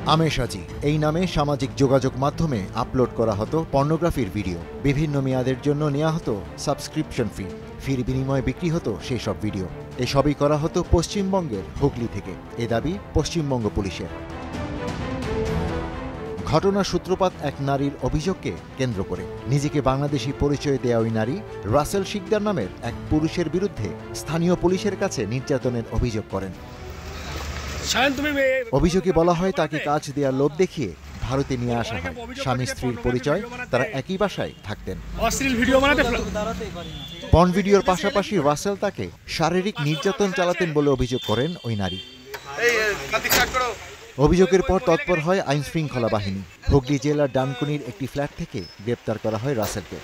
আমেশাজি এই নামে সামাজিক যোগাযোগ মাধ্যমে আপলোড করা হতো পর্নোগ্রাফির ভিডিও। বিভিন্ন মেয়াদের জন্য নেওয়া হতো সাবস্ক্রিপশন ফির বিনিময়ে বিক্রি হতো সেই সব ভিডিও। এসবই করা হতো পশ্চিমবঙ্গের হুগলি থেকে, এ দাবি পশ্চিমবঙ্গ পুলিশের। ঘটনার সূত্রপাত এক নারীর অভিযোগকে কেন্দ্র করে। নিজেকে বাংলাদেশি পরিচয় দেয়া ওই নারী রাসেল শিকদার নামের এক পুরুষের বিরুদ্ধে স্থানীয় পুলিশের কাছে নির্যাতনের অভিযোগ করেন। অভিযোগে বলা হয় তাকে কাজ দেওয়ার লোভ দেখিয়ে ভারতে নিয়ে আসা হয়। স্বামী স্ত্রীর পরিচয়, তারা একই বাসায় থাকতেন। পর্ন ভিডিওর পাশাপাশি রাসেল তাকে শারীরিক নির্যাতন চালাতেন বলে অভিযোগ করেন ওই নারী। অভিযোগের পর তৎপর হয় আইন শৃঙ্খলা বাহিনী। হুগলি জেলার ডানকুনির একটি ফ্ল্যাট থেকে গ্রেপ্তার করা হয় রাসেলকে।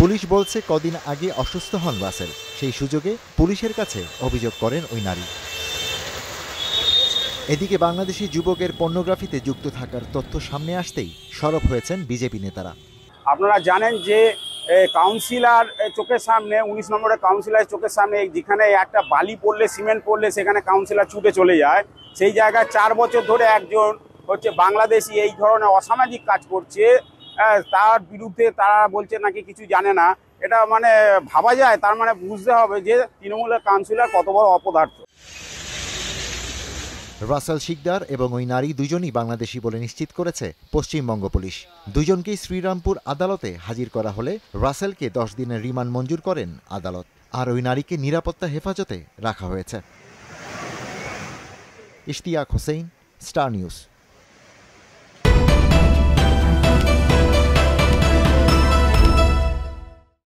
পুলিশ বলছে কদিন আগে অসুস্থ হন রাসেল, সেই সুযোগে পুলিশের কাছে অভিযোগ করেন ওই নারী। এদিকে বাংলাদেশি যুবকের পর্নোগ্রাফিতে যুক্ত থাকার তথ্য সামনে আসতেই সরব হয়েছেন বিজেপি নেতারা। আপনারা জানেন যে কাউন্সিলর চোখের সামনে 19 নম্বরের কাউন্সিলরের চোখের সামনে যেখানে একটা বালি পড়লে, সিমেন্ট পড়লে সেখানে কাউন্সিলর ছুটে চলে যায়। সেই জায়গায় 4 বছর ধরে একজন বাংলাদেশি এই ধরনের অসামাজিক কাজ করছে, তার বিরুদ্ধে তারা বলছে নাকি কিছু জানে না। এটা মানে ভাবা যায়, তার মানে বুঝতে হবে যে তৃণমূলের কাউন্সিলর কত বড় অপদার্থ। রাসেল শিকদার এবং ওই নারী দুজনই বাংলাদেশি বলে নিশ্চিত করেছে পশ্চিমবঙ্গ পুলিশ। দুজনকেই শ্রীরামপুর আদালতে হাজির করা হলে রাসেলকে 10 দিনের রিমান্ড মঞ্জুর করেন আদালত, আর ওই নারীকে নিরাপত্তা হেফাজতে রাখা হয়েছে। Ishtiaq Hossain, star news.